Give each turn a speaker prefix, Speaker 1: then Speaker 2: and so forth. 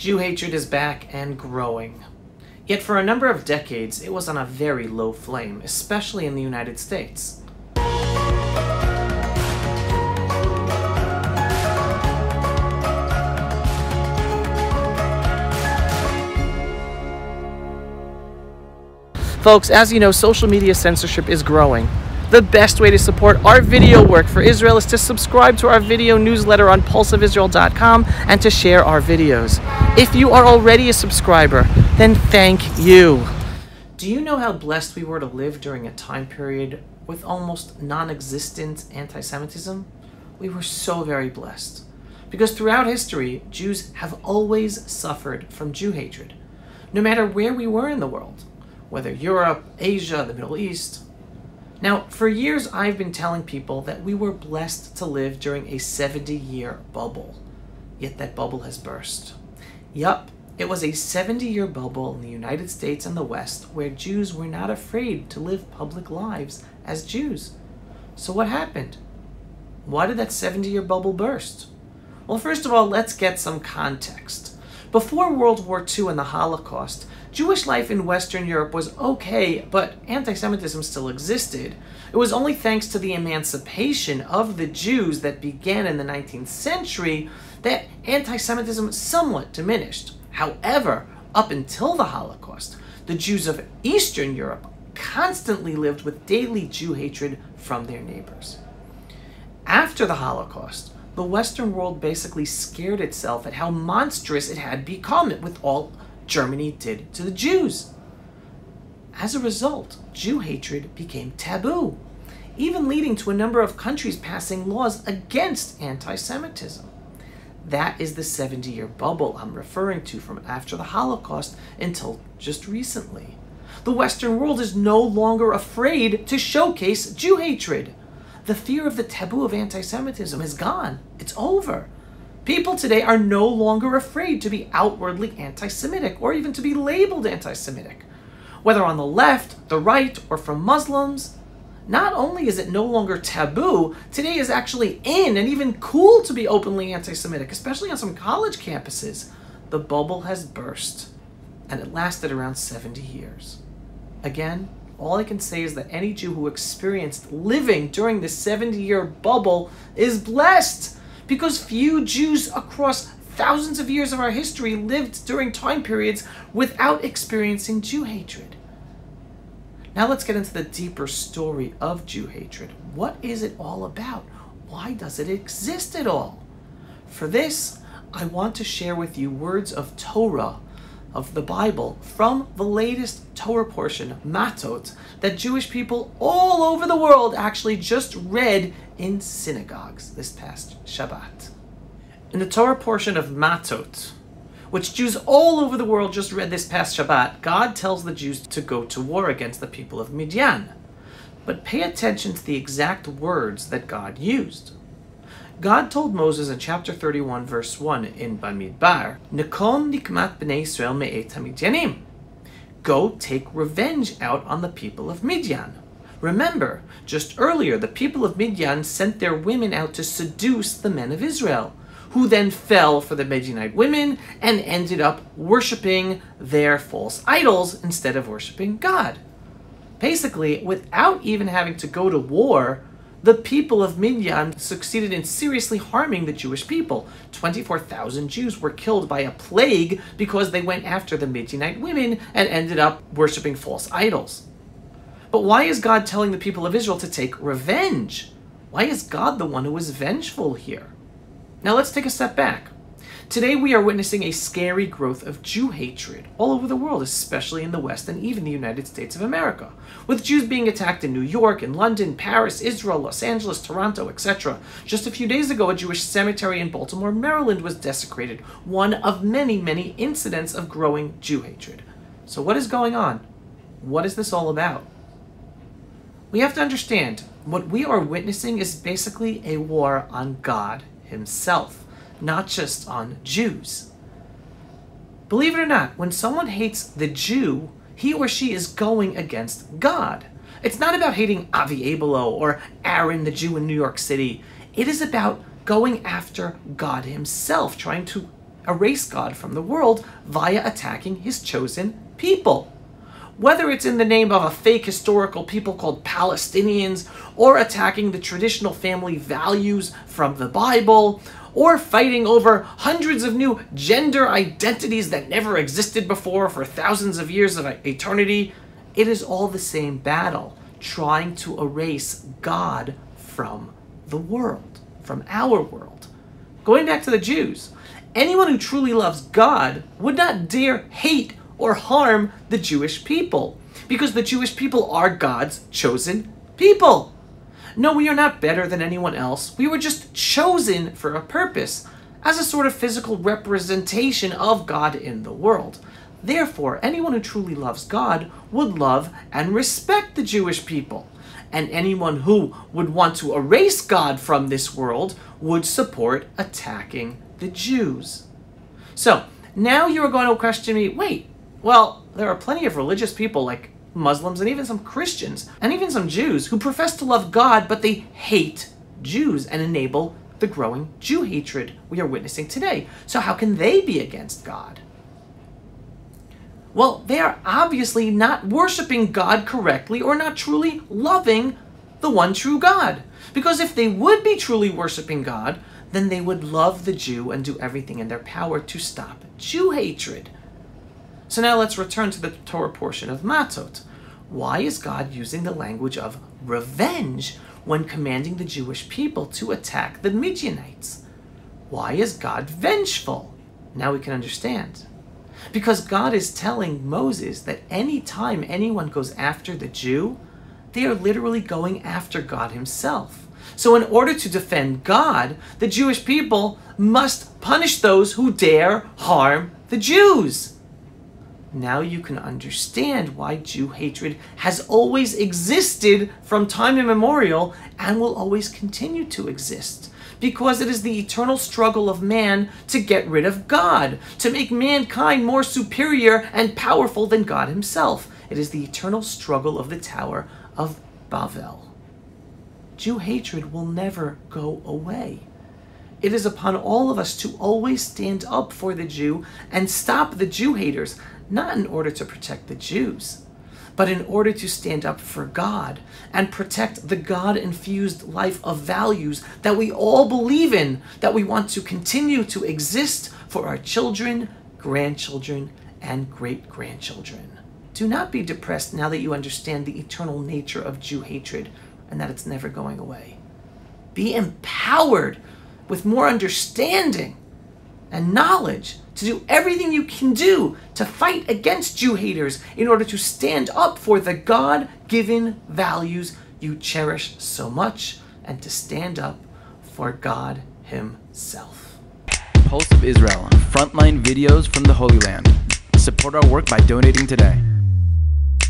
Speaker 1: Jew hatred is back and growing. Yet for a number of decades, it was on a very low flame, especially in the United States. Folks, as you know, social media censorship is growing. The best way to support our video work for Israel is to subscribe to our video newsletter on pulseofisrael.com and to share our videos. If you are already a subscriber, then thank you. Do you know how blessed we were to live during a time period with almost non-existent anti-Semitism? We were so very blessed. Because throughout history, Jews have always suffered from Jew hatred, no matter where we were in the world, whether Europe, Asia, the Middle East. Now, for years I've been telling people that we were blessed to live during a 70-year bubble, yet that bubble has burst. Yup, it was a 70-year bubble in the United States and the West where Jews were not afraid to live public lives as Jews. So what happened? Why did that 70-year bubble burst? Well, first of all, let's get some context. Before World War II and the Holocaust, Jewish life in Western Europe was okay, but anti-Semitism still existed. It was only thanks to the emancipation of the Jews that began in the 19th century that anti-Semitism somewhat diminished. However, up until the Holocaust, the Jews of Eastern Europe constantly lived with daily Jew hatred from their neighbors. After the Holocaust, the Western world basically scared itself at how monstrous it had become with all Germany did to the Jews. As a result, Jew hatred became taboo, even leading to a number of countries passing laws against anti-Semitism. That is the 70-year bubble I'm referring to from after the Holocaust until just recently. The Western world is no longer afraid to showcase Jew hatred. The fear of the taboo of anti-Semitism is gone. It's over. People today are no longer afraid to be outwardly anti-Semitic or even to be labeled anti-Semitic. Whether on the left, the right, or from Muslims, not only is it no longer taboo, today is actually in and even cool to be openly anti-Semitic, especially on some college campuses. The bubble has burst, and it lasted around 70 years. Again, all I can say is that any Jew who experienced living during the 70-year bubble is blessed, because few Jews across thousands of years of our history lived during time periods without experiencing Jew hatred. Now let's get into the deeper story of Jew hatred. What is it all about? Why does it exist at all? For this, I want to share with you words of Torah, of the Bible, from the latest Torah portion, Matot, that Jewish people all over the world actually just read in synagogues this past Shabbat. In the Torah portion of Matot, which Jews all over the world just read this past Shabbat, God tells the Jews to go to war against the people of Midian. But pay attention to the exact words that God used. God told Moses in chapter 31, verse 1 in Bamidbar, Nikom nikmat b'nei Yisrael me'et hamidyanim. Go take revenge out on the people of Midian. Remember, just earlier, the people of Midian sent their women out to seduce the men of Israel, who then fell for the Midianite women and ended up worshiping their false idols instead of worshiping God. Basically, without even having to go to war, the people of Midian succeeded in seriously harming the Jewish people. 24,000 Jews were killed by a plague because they went after the Midianite women and ended up worshiping false idols. But why is God telling the people of Israel to take revenge? Why is God the one who is vengeful here? Now let's take a step back. Today we are witnessing a scary growth of Jew hatred all over the world, especially in the West and even the United States of America, with Jews being attacked in New York, in London, Paris, Israel, Los Angeles, Toronto, etc. Just a few days ago, a Jewish cemetery in Baltimore, Maryland was desecrated, one of many, many incidents of growing Jew hatred. So what is going on? What is this all about? We have to understand, what we are witnessing is basically a war on God himself, not just on Jews. Believe it or not, when someone hates the Jew, he or she is going against God. It's not about hating Avi Abelo or Aaron the Jew in New York City. It is about going after God himself, trying to erase God from the world via attacking his chosen people. Whether it's in the name of a fake historical people called Palestinians, or attacking the traditional family values from the Bible, or fighting over hundreds of new gender identities that never existed before for thousands of years of eternity, it is all the same battle, trying to erase God from the world, from our world. Going back to the Jews, anyone who truly loves God would not dare hate or harm the Jewish people, because the Jewish people are God's chosen people. No, we are not better than anyone else. We were just chosen for a purpose, as a sort of physical representation of God in the world. Therefore, anyone who truly loves God would love and respect the Jewish people. And anyone who would want to erase God from this world would support attacking the Jews. So, now you are going to question me, wait, well, there are plenty of religious people like Muslims and even some Christians and even some Jews who profess to love God, but they hate Jews and enable the growing Jew hatred we are witnessing today. So how can they be against God? Well, they are obviously not worshiping God correctly or not truly loving the one true God. Because if they would be truly worshiping God, then they would love the Jew and do everything in their power to stop Jew hatred. So now let's return to the Torah portion of Matot. Why is God using the language of revenge when commanding the Jewish people to attack the Midianites? Why is God vengeful? Now we can understand. Because God is telling Moses that any time anyone goes after the Jew, they are literally going after God himself. So in order to defend God, the Jewish people must punish those who dare harm the Jews. Now you can understand why Jew hatred has always existed from time immemorial and will always continue to exist. Because it is the eternal struggle of man to get rid of God, to make mankind more superior and powerful than God himself. It is the eternal struggle of the Tower of Babel. Jew hatred will never go away. It is upon all of us to always stand up for the Jew and stop the Jew haters, not in order to protect the Jews, but in order to stand up for God and protect the God-infused life of values that we all believe in, that we want to continue to exist for our children, grandchildren, and great-grandchildren. Do not be depressed now that you understand the eternal nature of Jew hatred and that it's never going away. Be empowered with more understanding and knowledge to do everything you can do to fight against Jew haters in order to stand up for the God-given values you cherish so much and to stand up for God himself.
Speaker 2: Pulse of Israel, frontline videos from the Holy Land. Support our work by donating today.